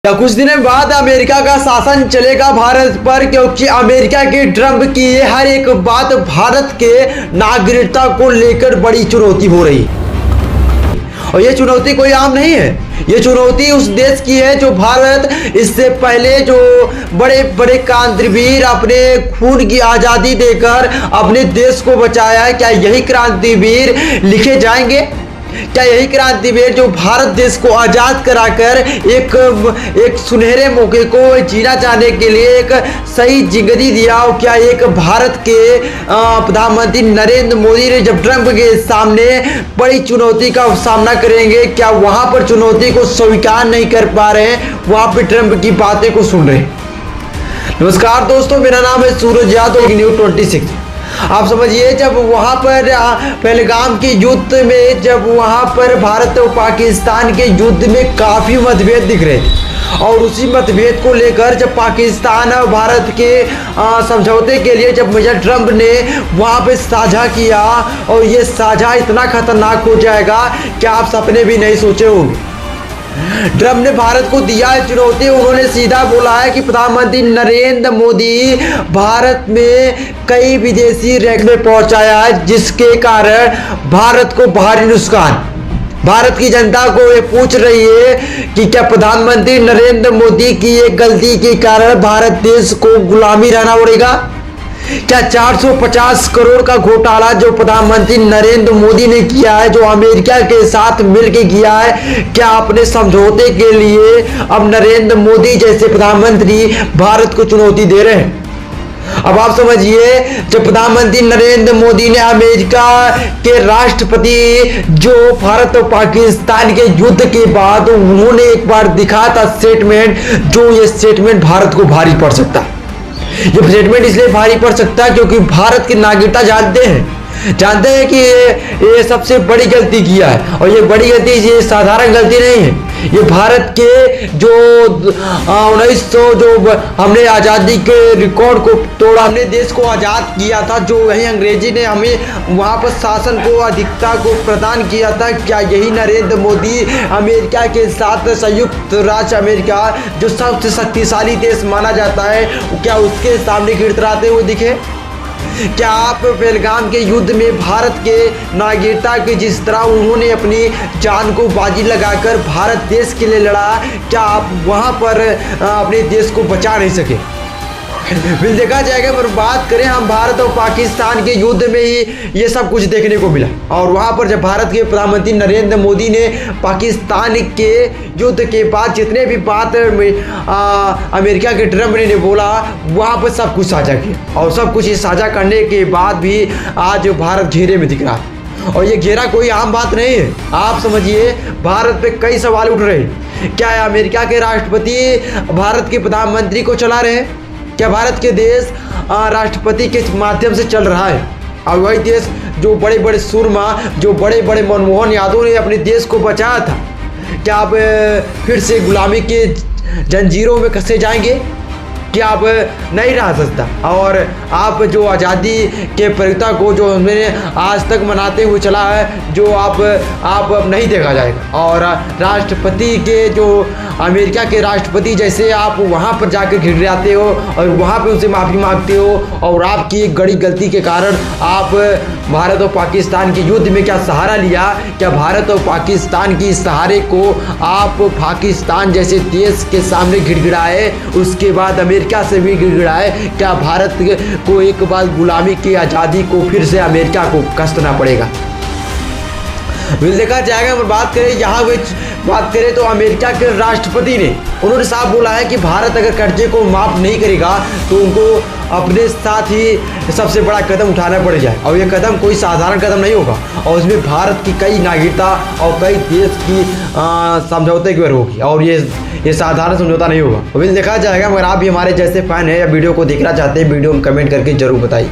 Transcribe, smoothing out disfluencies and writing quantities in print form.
या कुछ दिन बाद अमेरिका का शासन चलेगा भारत पर, क्योंकि अमेरिका के ट्रंप की हर एक बात भारत के नागरिकता को लेकर बड़ी चुनौती हो रही। और ये चुनौती कोई आम नहीं है, ये चुनौती उस देश की है जो भारत इससे पहले जो बड़े बड़े क्रांतिवीर अपने खून की आज़ादी देकर अपने देश को बचाया है। क्या यही क्रांतिवीर लिखे जाएंगे? क्या यही क्रांतिवीर जो भारत देश को आज़ाद कराकर एक सुनहरे मौके को जीना चाहने के लिए एक सही जिंदगी दिया? और क्या एक भारत के प्रधानमंत्री नरेंद्र मोदी ने जब ट्रंप के सामने बड़ी चुनौती का सामना करेंगे, क्या वहां पर चुनौती को स्वीकार नहीं कर पा रहे हैं, वहां पर ट्रंप की बातें को सुन रहे हैं? नमस्कार दोस्तों, मेरा नाम है सूरज यादव, न्यूज़ 26। आप समझिए, जब वहाँ पर पहलगाम के युद्ध में, जब वहाँ पर भारत और पाकिस्तान के युद्ध में काफ़ी मतभेद दिख रहे थे, और उसी मतभेद को लेकर जब पाकिस्तान और भारत के समझौते के लिए जब मेजर ट्रंप ने वहाँ पे साझा किया, और ये साझा इतना खतरनाक हो जाएगा कि आप सपने भी नहीं सोचे होंगे। ट्रंप ने भारत को दिया है चुनौती। उन्होंने सीधा बोला है कि प्रधानमंत्री नरेंद्र मोदी भारत में कई विदेशी रैंक में पहुंचाया है, जिसके कारण भारत को भारी नुकसान। भारत की जनता को ये पूछ रही है कि क्या प्रधानमंत्री नरेंद्र मोदी की एक गलती के कारण भारत देश को गुलामी रहना पड़ेगा? क्या 450 करोड़ का घोटाला जो प्रधानमंत्री नरेंद्र मोदी ने किया है, जो अमेरिका के साथ मिलकर किया है, क्या अपने समझौते के लिए अब नरेंद्र मोदी जैसे प्रधानमंत्री भारत को चुनौती दे रहे हैं? अब आप समझिए, जब प्रधानमंत्री नरेंद्र मोदी ने अमेरिका के राष्ट्रपति जो भारत और पाकिस्तान के युद्ध के बाद उन्होंने एक बार दिखाया था स्टेटमेंट, जो ये स्टेटमेंट भारत को भारी पड़ सकता है। ये स्टेटमेंट इसलिए भारी पड़ सकता है क्योंकि भारत की नागरिकता जानते हैं कि ये सबसे बड़ी गलती किया है, और ये बड़ी गलती, ये साधारण गलती नहीं है। ये भारत के जो 1900 जो हमने आज़ादी के रिकॉर्ड को तोड़ा, हमने देश को आज़ाद किया था, जो वही अंग्रेजी ने हमें वहाँ पर शासन को अधिकता को प्रदान किया था। क्या यही नरेंद्र मोदी अमेरिका के साथ संयुक्त राज्य अमेरिका जो सबसे शक्तिशाली देश माना जाता है, क्या उसके सामने गिड़गिड़ाते हुए दिखे? क्या आप पहलगाम के युद्ध में भारत के नागरिकता की जिस तरह उन्होंने अपनी जान को बाजी लगाकर भारत देश के लिए लड़ा, क्या आप वहां पर अपने देश को बचा नहीं सके? फिर देखा जाएगा, पर बात करें हम भारत और पाकिस्तान के युद्ध में ही ये सब कुछ देखने को मिला। और वहाँ पर जब भारत के प्रधानमंत्री नरेंद्र मोदी ने पाकिस्तान के युद्ध के बाद जितने भी बात अमेरिका के ट्रंप ने बोला, वहाँ पर सब कुछ साझा किया, और सब कुछ साझा करने के बाद भी आज भारत घेरे में दिख रहा है। और ये घेरा कोई आम बात नहीं है। आप समझिए, भारत पे कई सवाल उठ रहे हैं। क्या अमेरिका के राष्ट्रपति भारत के प्रधानमंत्री को चला रहे हैं? क्या भारत के देश राष्ट्रपति के माध्यम से चल रहा है? और वही देश जो बड़े बड़े सूरमा, जो बड़े बड़े मनमोहन यादव ने अपने देश को बचाया था, क्या आप फिर से गुलामी के जंजीरों में कसे जाएंगे? क्या आप नहीं रह सकता? और आप जो आज़ादी के प्रयोक्ता को जो हमने आज तक मनाते हुए चला है, जो आप अब नहीं देखा जाएगा। और राष्ट्रपति के जो अमेरिका के राष्ट्रपति जैसे आप वहाँ पर जाकर गिड़गिड़ाते हो और वहाँ पे उनसे माफ़ी मांगते हो, और आपकी एक बड़ी गलती के कारण आप भारत और पाकिस्तान के युद्ध में क्या सहारा लिया? क्या भारत और पाकिस्तान की सहारे को आप पाकिस्तान जैसे देश के सामने गिड़गिड़ाए, उसके बाद अमेरिका से भी गिड़गिड़ाए? क्या भारत को एक बार गुलामी की आज़ादी को फिर से अमेरिका को कसना पड़ेगा? बिल देखा जाएगा। पर बात करें तो अमेरिका के राष्ट्रपति ने उन्होंने साफ बोला है कि भारत अगर कर्जे को माफ़ नहीं करेगा तो उनको अपने साथ ही सबसे बड़ा कदम उठाना पड़ जाए, और ये कदम कोई साधारण कदम नहीं होगा, और उसमें भारत की कई नागरिकता और कई देश की समझौते की ओर होगी, और ये साधारण समझौता नहीं होगा। बिल देखा जाएगा। मगर आप भी हमारे जैसे फैन हैं या वीडियो को देखना चाहते हैं, वीडियो में कमेंट करके जरूर बताइए।